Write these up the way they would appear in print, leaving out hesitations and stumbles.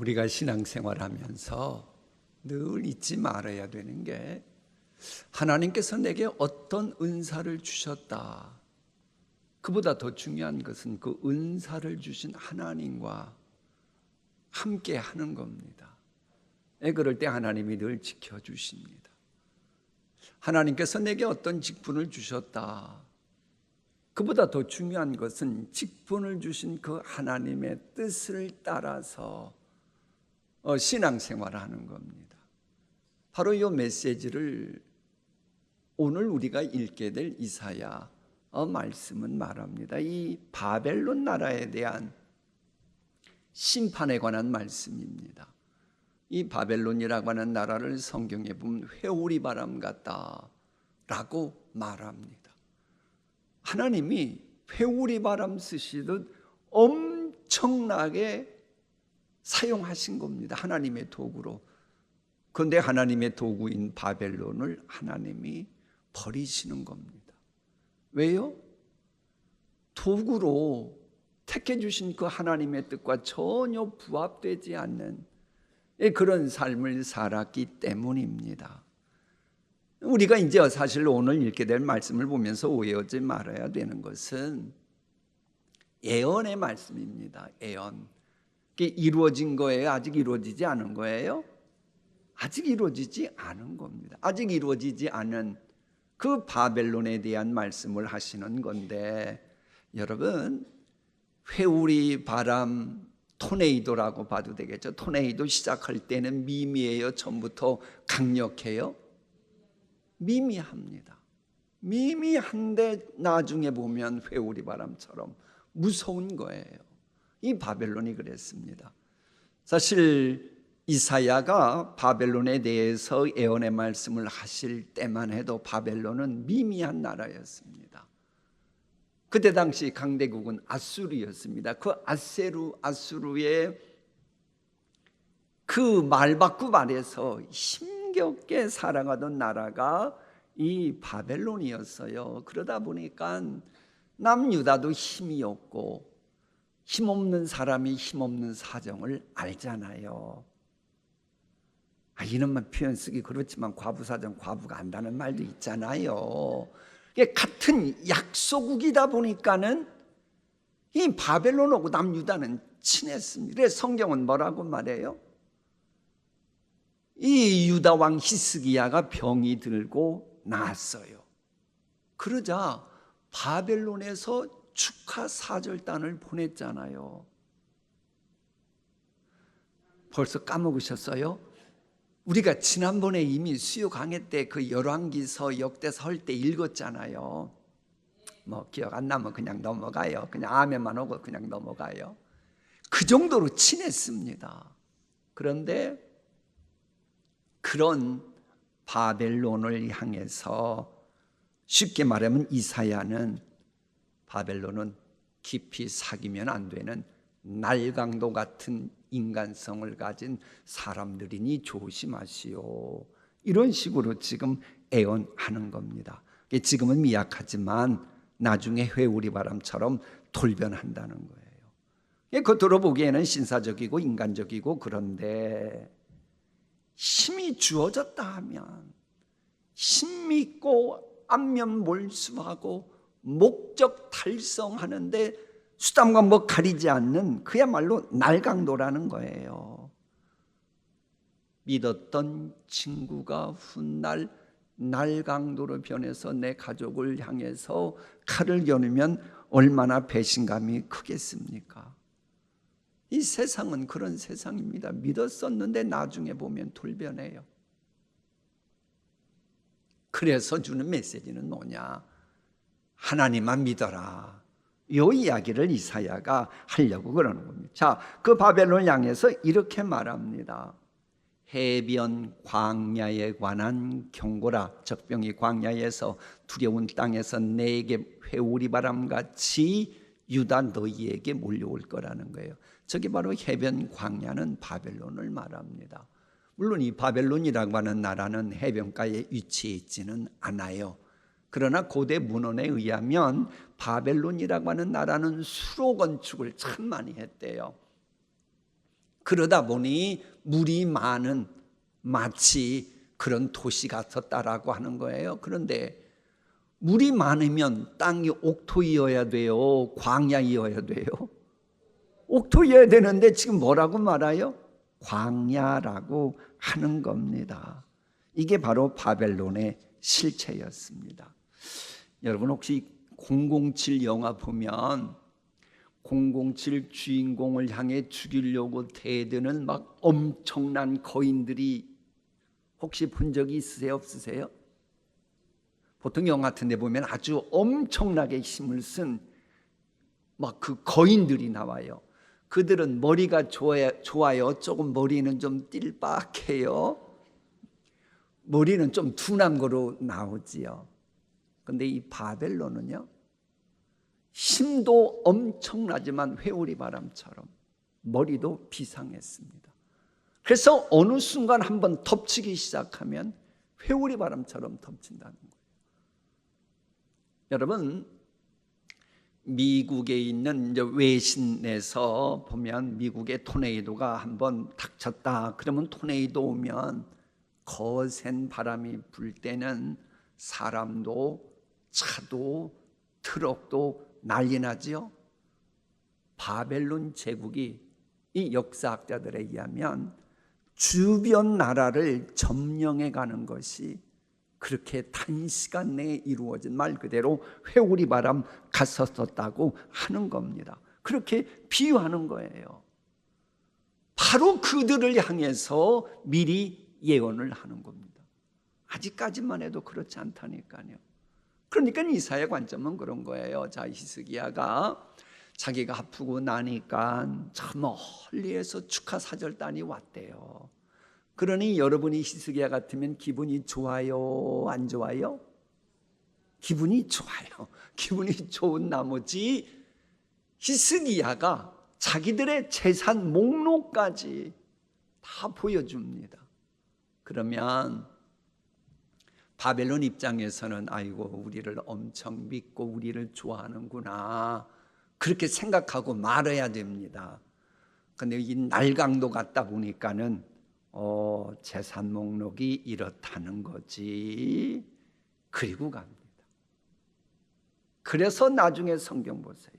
우리가 신앙생활하면서 늘 잊지 말아야 되는 게 하나님께서 내게 어떤 은사를 주셨다. 그보다 더 중요한 것은 그 은사를 주신 하나님과 함께 하는 겁니다. 그럴 때 하나님이 늘 지켜주십니다. 하나님께서 내게 어떤 직분을 주셨다. 그보다 더 중요한 것은 직분을 주신 그 하나님의 뜻을 따라서 신앙생활을 하는 겁니다. 바로 이 메시지를 오늘 우리가 읽게 될 이사야 말씀은 말합니다. 이 바벨론 나라에 대한 심판에 관한 말씀입니다. 이 바벨론이라고 하는 나라를 성경에 보면 회오리 바람 같다라고 말합니다. 하나님이 회오리 바람 쓰시듯 엄청나게 사용하신 겁니다. 하나님의 도구로. 그런데 하나님의 도구인 바벨론을 하나님이 버리시는 겁니다. 왜요? 도구로 택해 주신 그 하나님의 뜻과 전혀 부합되지 않는 그런 삶을 살았기 때문입니다. 우리가 이제 사실 오늘 읽게 될 말씀을 보면서 오해하지 말아야 되는 것은 예언의 말씀입니다. 예언. 이게 이루어진 거예요? 아직 이루어지지 않은 거예요? 아직 이루어지지 않은 겁니다. 아직 이루어지지 않은 그 바벨론에 대한 말씀을 하시는 건데, 여러분, 회오리 바람, 토네이도라고 봐도 되겠죠. 토네이도 시작할 때는 미미해요? 처음부터 강력해요? 미미합니다. 미미한데 나중에 보면 회오리 바람처럼 무서운 거예요. 이 바벨론이 그랬습니다. 사실 이사야가 바벨론에 대해서 예언의 말씀을 하실 때만 해도 바벨론은 미미한 나라였습니다. 그때 당시 강대국은 아수르였습니다. 그 아수르의 그 말바꿈 아래서 힘겹게 살아가던 나라가 이 바벨론이었어요. 그러다 보니까 남유다도 힘이 없고 힘없는 사람이 힘없는 사정을 알잖아요. 이놈만 표현 쓰기 그렇지만 과부사정 과부가 안다는 말도 있잖아요. 같은 약소국이다 보니까는 이 바벨론하고 남유다는 친했습니다. 그래서 성경은 뭐라고 말해요? 이 유다 왕 히스기야가 병이 들고 나았어요. 그러자 바벨론에서 축하 사절단을 보냈잖아요. 벌써 까먹으셨어요? 우리가 지난번에 이미 수요 강해 때 그 열왕기서 역대서 할 때 읽었잖아요. 뭐 기억 안 나면 그냥 넘어가요. 그냥 아멘만 하고 그냥 넘어가요. 그 정도로 친했습니다. 그런데 그런 바벨론을 향해서 쉽게 말하면 이사야는 바벨론은 깊이 사귀면 안 되는 날강도 같은 인간성을 가진 사람들이니 조심하시오. 이런 식으로 지금 애원하는 겁니다. 지금은 미약하지만 나중에 회오리 바람처럼 돌변한다는 거예요. 겉으로 보기에는 신사적이고 인간적이고 그런데 힘이 주어졌다 하면 힘 믿고 안면 몰수하고 목적 달성하는데 수단과 뭐 가리지 않는 그야말로 날강도라는 거예요. 믿었던 친구가 훗날 날강도로 변해서 내 가족을 향해서 칼을 겨누면 얼마나 배신감이 크겠습니까? 이 세상은 그런 세상입니다. 믿었었는데 나중에 보면 돌변해요. 그래서 주는 메시지는 뭐냐? 하나님만 믿어라. 이 이야기를 이사야가 하려고 그러는 겁니다. 자, 그 바벨론을 향해서 이렇게 말합니다. 해변 광야에 관한 경고라. 적병이 광야에서 두려운 땅에서 내게 회오리 바람같이 유다 너희에게 몰려올 거라는 거예요. 저게 바로 해변 광야는 바벨론을 말합니다. 물론 이 바벨론이라고 하는 나라는 해변가에 위치해 있지는 않아요. 그러나 고대 문헌에 의하면 바벨론이라고 하는 나라는 수로 건축을 참 많이 했대요. 그 그러다 보니 물이 많은 마치 그런 도시 같았다라고 하는 거예요. 그런데 물이 많으면 땅이 옥토이어야 돼요? 광야이어야 돼요? 옥토이어야 되는데 지금 뭐라고 말해요? 광야라고 하는 겁니다. 이게 바로 바벨론의 실체였습니다. 여러분 혹시 007 영화 보면 007 주인공을 향해 죽이려고 대드는 막 엄청난 거인들이 혹시 본 적이 있으세요? 없으세요? 보통 영화 같은 데 보면 아주 엄청나게 힘을 쓴 막 그 거인들이 나와요. 그들은 머리가 좋아요. 조금 머리는 좀 띨빡해요. 머리는 좀 둔한 거로 나오지요. 근데 이 바벨론은요, 힘도 엄청나지만 회오리 바람처럼 머리도 비상했습니다. 그래서 어느 순간 한번 덮치기 시작하면 회오리 바람처럼 덮친다는 거예요. 여러분, 미국에 있는 이제 외신에서 보면 미국의 토네이도가 한번 닥쳤다. 그러면 토네이도 오면 거센 바람이 불 때는 사람도 차도 트럭도 난리 나지요. 바벨론 제국이 이 역사학자들에 의하면 주변 나라를 점령해 가는 것이 그렇게 단시간 내에 이루어진 말 그대로 회오리 바람 갔었다고 하는 겁니다. 그렇게 비유하는 거예요. 바로 그들을 향해서 미리 예언을 하는 겁니다. 아직까지만 해도 그렇지 않다니까요. 그러니까 이사야 관점은 그런 거예요. 자, 히스기야가 자기가 아프고 나니까 저 멀리에서 축하 사절단이 왔대요. 그러니 여러분이 히스기야 같으면 기분이 좋아요? 안 좋아요? 기분이 좋아요. 기분이 좋은 나머지 히스기야가 자기들의 재산 목록까지 다 보여줍니다. 그러면 바벨론 입장에서는 아이고 우리를 엄청 믿고 우리를 좋아하는구나 그렇게 생각하고 말아야 됩니다. 근데 이 날강도 갔다 보니까는 재산 목록이 이렇다는 거지. 그리고 갑니다. 그래서 나중에 성경 보세요.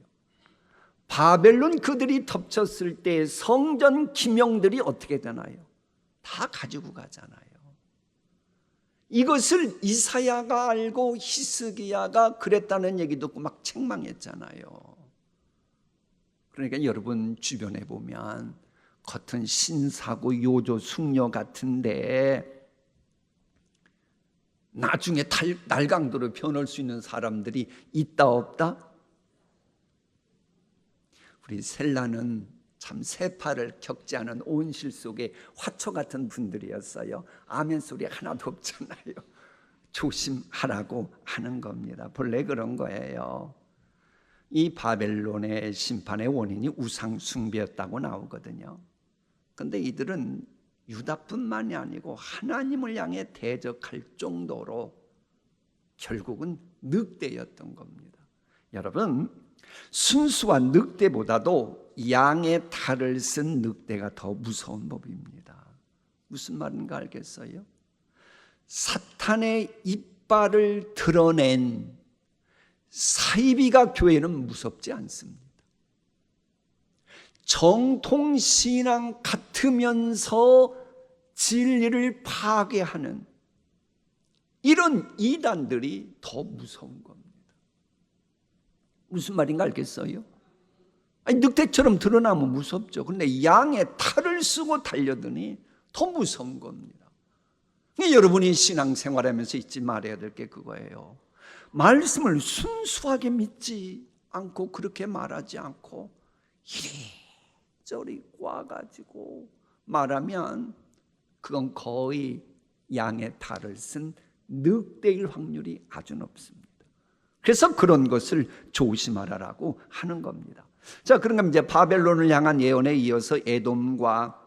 바벨론 그들이 덮쳤을 때 성전 기명들이 어떻게 되나요? 다 가지고 가잖아요. 이것을 이사야가 알고 히스기야가 그랬다는 얘기 듣고 막 책망했잖아요. 그러니까 여러분 주변에 보면 겉은 신사고 요조 숙녀 같은데 나중에 날강도로 변할 수 있는 사람들이 있다 없다? 우리 셀라는 참 세파를 겪지 않은 온실 속의 화초 같은 분들이었어요. 아멘 소리 하나도 없잖아요. 조심하라고 하는 겁니다. 본래 그런 거예요. 이 바벨론의 심판의 원인이 우상 숭배였다고 나오거든요. 그런데 이들은 유다뿐만이 아니고 하나님을 향해 대적할 정도로 결국은 늑대였던 겁니다. 여러분, 순수한 늑대보다도 양의 탈을 쓴 늑대가 더 무서운 법입니다. 무슨 말인가 알겠어요? 사탄의 이빨을 드러낸 사이비가 교회는 무섭지 않습니다. 정통신앙 같으면서 진리를 파괴하는 이런 이단들이 더 무서운 겁니다. 무슨 말인가 알겠어요? 아니, 늑대처럼 드러나면 무섭죠. 그런데 양의 탈을 쓰고 달려드니 더 무서운 겁니다. 여러분이 신앙생활하면서 잊지 말아야 될 게 그거예요. 말씀을 순수하게 믿지 않고 그렇게 말하지 않고 이리저리 꽈가지고 말하면 그건 거의 양의 탈을 쓴 늑대일 확률이 아주 높습니다. 그래서 그런 것을 조심하라라고 하는 겁니다. 자, 그런가 이제 바벨론을 향한 예언에 이어서 에돔과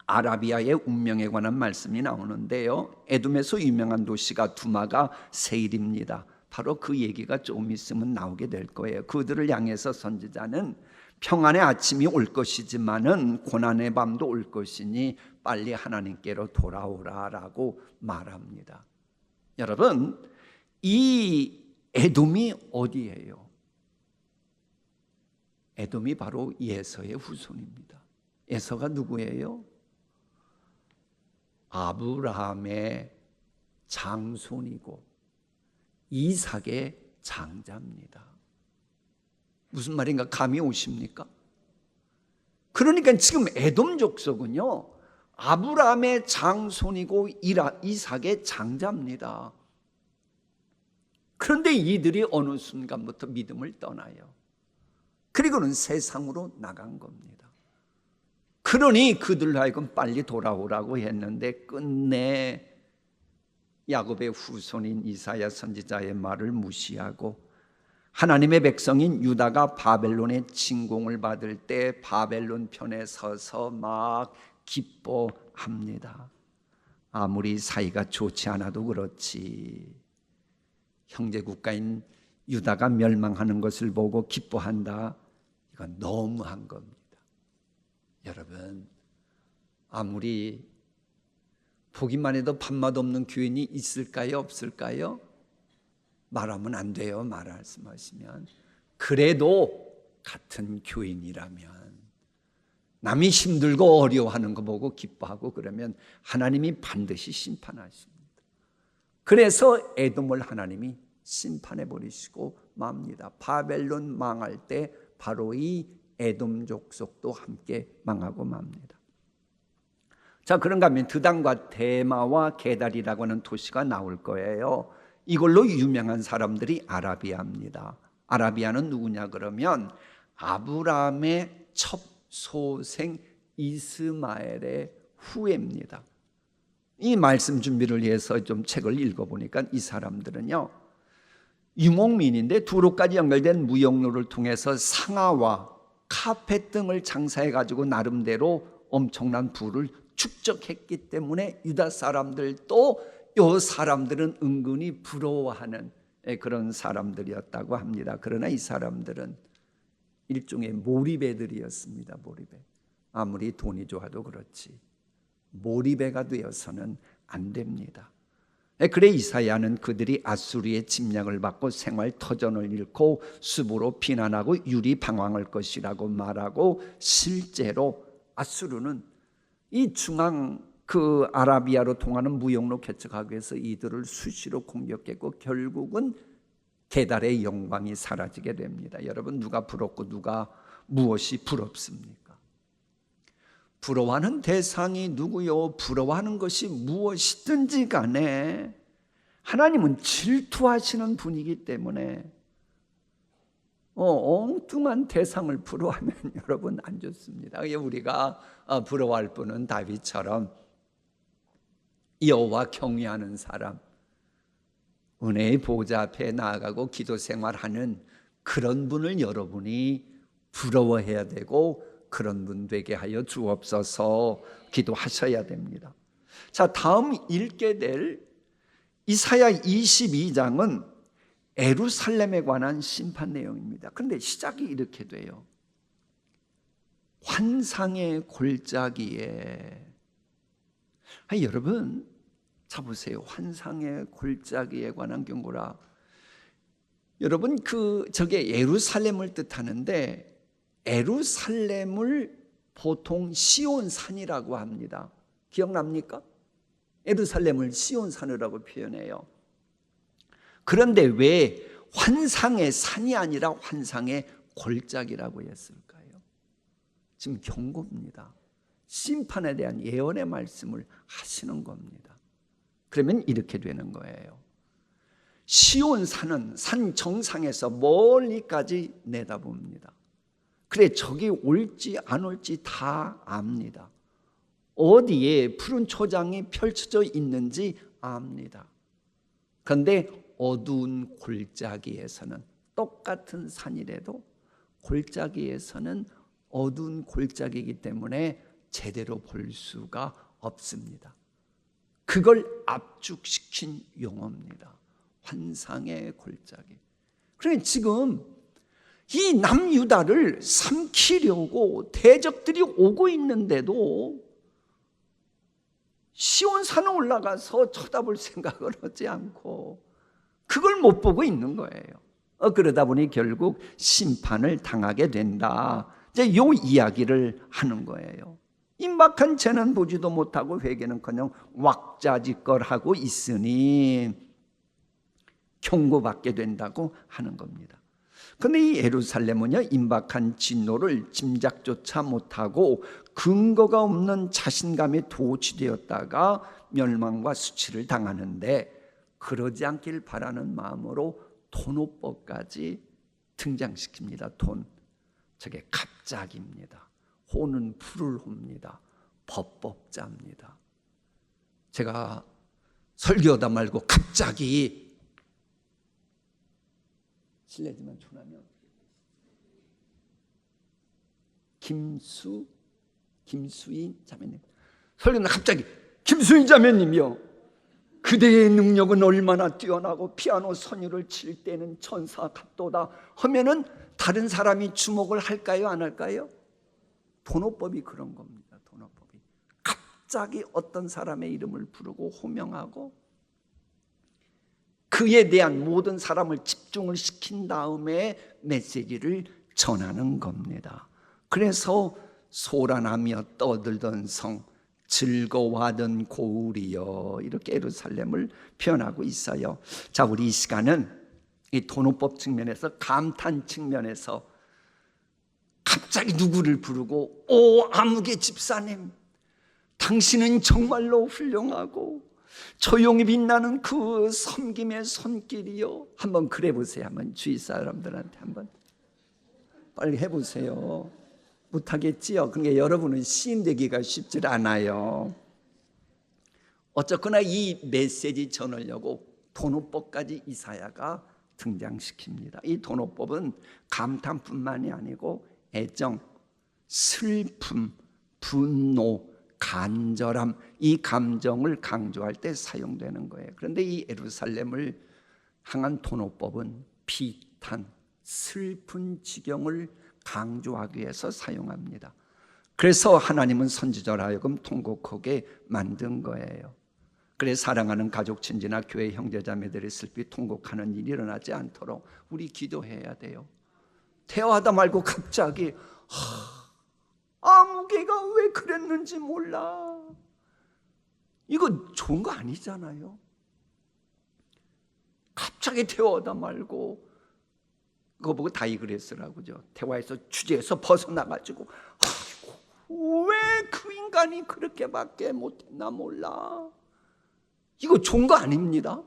아라비아의 운명에 관한 말씀이 나오는데요. 에돔에서 유명한 도시가 두마가 세일입니다. 바로 그 얘기가 조금 있으면 나오게 될 거예요. 그들을 향해서 선지자는 평안의 아침이 올 것이지만은 고난의 밤도 올 것이니 빨리 하나님께로 돌아오라라고 말합니다. 여러분, 이 에돔이 어디예요? 에돔이 바로 예서의 후손입니다. 예서가 누구예요? 아브라함의 장손이고 이삭의 장자입니다. 무슨 말인가 감이 오십니까? 그러니까 지금 에돔 족속은요, 아브라함의 장손이고 이삭의 장자입니다. 그런데 이들이 어느 순간부터 믿음을 떠나요. 그리고는 세상으로 나간 겁니다. 그러니 그들로 하여금 빨리 돌아오라고 했는데 끝내 야곱의 후손인 이사야 선지자의 말을 무시하고 하나님의 백성인 유다가 바벨론의 진공을 받을 때 바벨론 편에 서서 막 기뻐합니다. 아무리 사이가 좋지 않아도 그렇지, 형제 국가인 유다가 멸망하는 것을 보고 기뻐한다. 이건 너무한 겁니다. 여러분, 아무리 보기만 해도 밥맛 없는 교인이 있을까요? 없을까요? 말하면 안 돼요. 말씀하시면. 그래도 같은 교인이라면 남이 힘들고 어려워하는 거 보고 기뻐하고 그러면 하나님이 반드시 심판하십니다. 그래서 에돔을 하나님이 심판해 버리시고 맙니다. 바벨론 망할 때 바로 이 에돔 족속도 함께 망하고 맙니다. 자, 그런가 하면 드단과 데마와 게달이라고 하는 도시가 나올 거예요. 이걸로 유명한 사람들이 아라비아입니다. 아라비아는 누구냐 그러면 아브라함의 첫 소생 이스마엘의 후예입니다. 이 말씀 준비를 위해서 좀 책을 읽어보니까 이 사람들은요, 유목민인데 두로까지 연결된 무역로를 통해서 상아와 카펫 등을 장사해가지고 나름대로 엄청난 부를 축적했기 때문에 유다 사람들도 이 사람들은 은근히 부러워하는 그런 사람들이었다고 합니다. 그러나 이 사람들은 일종의 몰입애들이었습니다. 몰입애. 아무리 돈이 좋아도 그렇지 몰입애가 되어서는 안 됩니다. 그래 이사야는 그들이 아수르의 침략을 받고 생활 터전을 잃고 숲으로 피난하고 유리 방황할 것이라고 말하고, 실제로 아수르는 이 중앙 아라비아로 통하는 무역로 개척하기 위해서 이들을 수시로 공격했고 결국은 게달의 영광이 사라지게 됩니다. 여러분, 누가 부럽고 누가 무엇이 부럽습니까? 부러워하는 대상이 누구요? 부러워하는 것이 무엇이든지 간에 하나님은 질투하시는 분이기 때문에 엉뚱한 대상을 부러워하면 여러분 안 좋습니다. 우리가 부러워할 분은 다윗처럼 여호와 경외하는 사람, 은혜의 보좌 앞에 나아가고 기도 생활하는 그런 분을 여러분이 부러워해야 되고 그런 분 되게 하여 주옵소서 기도하셔야 됩니다. 자, 다음 읽게 될 이사야 22장은 예루살렘에 관한 심판 내용입니다. 그런데 시작이 이렇게 돼요. 환상의 골짜기에. 여러분, 자 보세요. 환상의 골짜기에 관한 경고라. 여러분, 저게 예루살렘을 뜻하는데 예루살렘을 보통 시온산이라고 합니다. 기억납니까? 예루살렘을 시온산이라고 표현해요. 그런데 왜 환상의 산이 아니라 환상의 골짜기라고 했을까요? 지금 경고입니다. 심판에 대한 예언의 말씀을 하시는 겁니다. 그러면 이렇게 되는 거예요. 시온산은 산 정상에서 멀리까지 내다봅니다. 그래, 적이 올지 안 올지 다 압니다. 어디에 푸른 초장이 펼쳐져 있는지 압니다. 그런데 어두운 골짜기에서는, 똑같은 산이라도 골짜기에서는 어두운 골짜기이기 때문에 제대로 볼 수가 없습니다. 그걸 압축시킨 용어입니다. 환상의 골짜기. 그러니까 지금 이 남유다를 삼키려고 대적들이 오고 있는데도 시온산에 올라가서 쳐다볼 생각을 하지 않고 그걸 못 보고 있는 거예요. 그러다 보니 결국 심판을 당하게 된다. 이제 요 이야기를 하는 거예요. 임박한 죄는 보지도 못하고 회개는커녕 왁자지껄하고 있으니 경고받게 된다고 하는 겁니다. 그런데 이 예루살렘은요, 임박한 진노를 짐작조차 못하고 근거가 없는 자신감에 도취되었다가 멸망과 수치를 당하는데, 그러지 않길 바라는 마음으로 돈호법까지 등장시킵니다. 돈, 저게 갑작입니다. 호는 불을 홉니다. 법법자입니다. 제가 설교하다 말고 갑자기, 실례지만 초라면 김수인 자매님, 설교는 갑자기 김수인 자매님이요, 그대의 능력은 얼마나 뛰어나고 피아노 선율을 칠 때는 천사 같도다 하면은 다른 사람이 주목을 할까요, 안 할까요? 돈호법이 그런 겁니다. 돈호법이 갑자기 어떤 사람의 이름을 부르고 호명하고 그에 대한 모든 사람을 집중을 시킨 다음에 메시지를 전하는 겁니다. 그래서 소란하며 떠들던 성, 즐거워하던 고울이여, 이렇게 예루살렘을 표현하고 있어요. 자, 우리 이 시간은 이 돈호법 측면에서, 감탄 측면에서 갑자기 누구를 부르고, 오 아무개 집사님, 당신은 정말로 훌륭하고 조용히 빛나는 그 섬김의 손길이요. 한번 그래 보세요. 한번 주위 사람들한테 한번 빨리 해보세요. 못하겠지요. 그러니까 여러분은 시인 되기가 쉽지 않아요. 어쨌거나 이 메시지 전하려고 돈호법까지 이사야가 등장시킵니다. 이 돈호법은 감탄뿐만이 아니고 애정, 슬픔, 분노, 간절함, 이 감정을 강조할 때 사용되는 거예요. 그런데 이 예루살렘을 향한 돈호법은 비탄, 슬픈 지경을 강조하기 위해서 사용합니다. 그래서 하나님은 선지자로 하여금 통곡하게 만든 거예요. 그래서 사랑하는 가족, 친지나 교회 형제자매들의 슬피 통곡하는 일이 일어나지 않도록 우리 기도해야 돼요. 대화하다 말고 갑자기 아무개가 왜 그랬는지 몰라. 이거 좋은 거 아니잖아요. 갑자기 대화하다 말고, 그거 보고 다이그레스라고죠. 대화에서 주제에서 벗어나가지고 왜 그 인간이 그렇게밖에 못했나 몰라. 이거 좋은 거 아닙니다.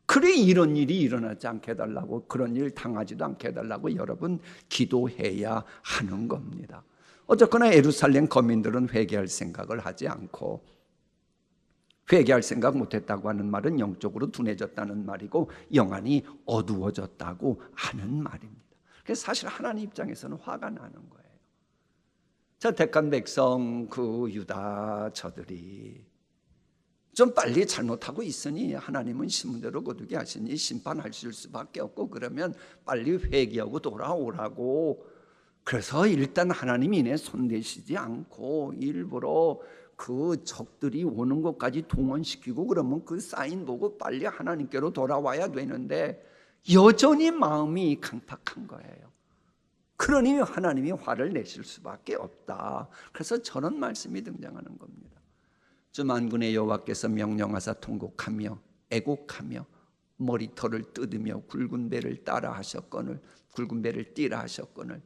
그래 이런 일이 일어나지 않게 해달라고, 그런 일 당하지도 않게 해달라고 여러분 기도해야 하는 겁니다. 어쨌거나 예루살렘 거민들은 회개할 생각을 하지 않고, 회개할 생각 못했다고 하는 말은 영적으로 둔해졌다는 말이고 영안이 어두워졌다고 하는 말입니다. 그래서 사실 하나님 입장에서는 화가 나는 거예요. 자, 택한 백성 그 유다 저들이 좀 빨리 잘못하고 있으니 하나님은 신문대로 거두게 하시니 심판하실 수밖에 없고, 그러면 빨리 회개하고 돌아오라고. 그래서 일단 하나님이 이내 손대시지 않고 일부러 그 적들이 오는 것까지 동원시키고, 그러면 그 사인 보고 빨리 하나님께로 돌아와야 되는데 여전히 마음이 강팍한 거예요. 그러니 하나님이 화를 내실 수밖에 없다. 그래서 저런 말씀이 등장하는 겁니다. 주 만군의 여호와께서 명령하사 통곡하며 애곡하며 머리털을 뜯으며 굵은 배를 따라 하셨거늘, 굵은 배를 띠라 하셨거늘,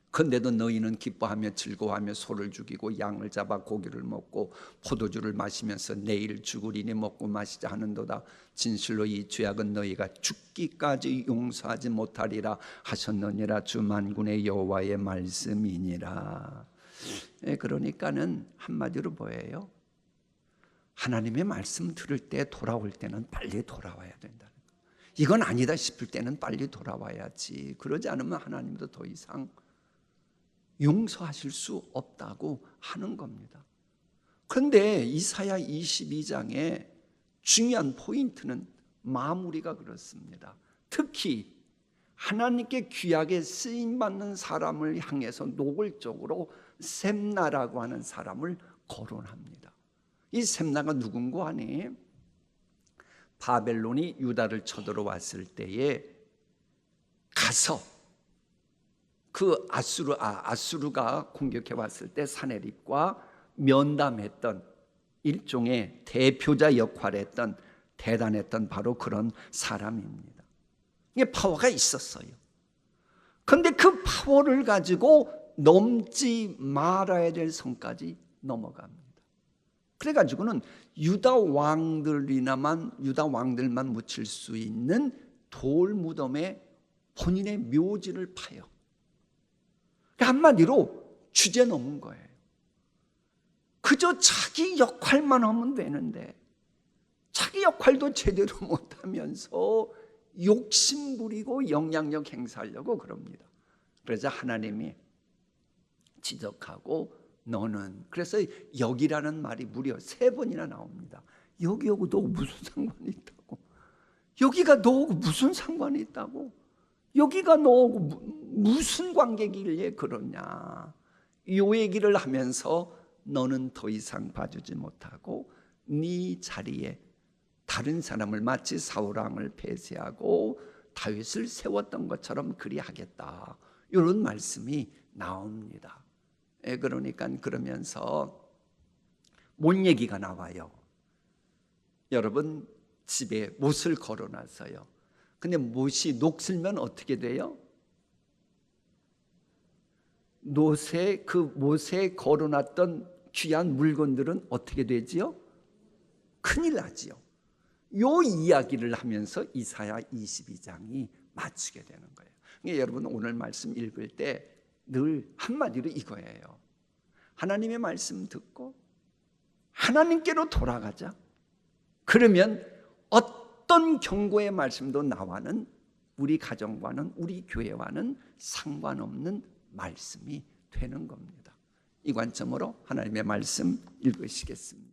근데도 너희는 기뻐하며 즐거워하며 소를 죽이고 양을 잡아 고기를 먹고 포도주를 마시면서 내일 죽으리니 먹고 마시자 하는도다. 진실로 이 죄악은 너희가 죽기까지 용서하지 못하리라 하셨느니라. 주 만군의 여호와의 말씀이니라. 그러니까는 한마디로 뭐예요? 하나님의 말씀 들을 때, 돌아올 때는 빨리 돌아와야 된다는 거. 이건 아니다 싶을 때는 빨리 돌아와야지. 그러지 않으면 하나님도 더 이상 용서하실 수 없다고 하는 겁니다. 그런데 이사야 22장의 중요한 포인트는 마무리가 그렇습니다. 특히 하나님께 귀하게 쓰임받는 사람을 향해서 노골적으로 셈나라고 하는 사람을 거론합니다. 이 셈나가 누군고 하니 바벨론이 유다를 쳐들어왔을 때에 가서 그 아수르가 공격해 왔을 때 사네립과 면담했던 일종의 대표자 역할을 했던 대단했던 바로 그런 사람입니다. 이게 파워가 있었어요. 그런데 그 파워를 가지고 넘지 말아야 될 선까지 넘어갑니다. 그래가지고는 유다 왕들만 묻힐 수 있는 돌 무덤에 본인의 묘지를 파요. 한마디로 주제 넘은 거예요. 그저 자기 역할만 하면 되는데 자기 역할도 제대로 못하면서 욕심 부리고 영향력 행사하려고 그럽니다. 그래서 하나님이 지적하고 너는, 그래서 여기라는 말이 무려 3번이나 나옵니다. 여기하고 너 무슨 상관이 있다고? 여기가 너하고 무슨 상관이 있다고? 여기가 너하고 무슨 관계길래 그러냐? 이 얘기를 하면서 너는 더 이상 봐주지 못하고 네 자리에 다른 사람을 마치 사울왕을 폐쇄하고 다윗을 세웠던 것처럼 그리하겠다. 이런 말씀이 나옵니다. 그러니까 그러면서 뭔 얘기가 나와요? 여러분 집에 못을 걸어놨어요. 근데 못이 녹슬면 어떻게 돼요? 못에 걸어놨던 귀한 물건들은 어떻게 되지요? 큰일 나지요. 요 이야기를 하면서 이사야 22장이 맞추게 되는 거예요. 그러니까 여러분 오늘 말씀 읽을 때 늘 한마디로 이거예요. 하나님의 말씀 듣고 하나님께로 돌아가자. 그러면 어떤 경고의 말씀도 나와는 우리 가정과는 우리 교회와는 상관없는 말씀이 되는 겁니다. 이 관점으로 하나님의 말씀 읽으시겠습니다.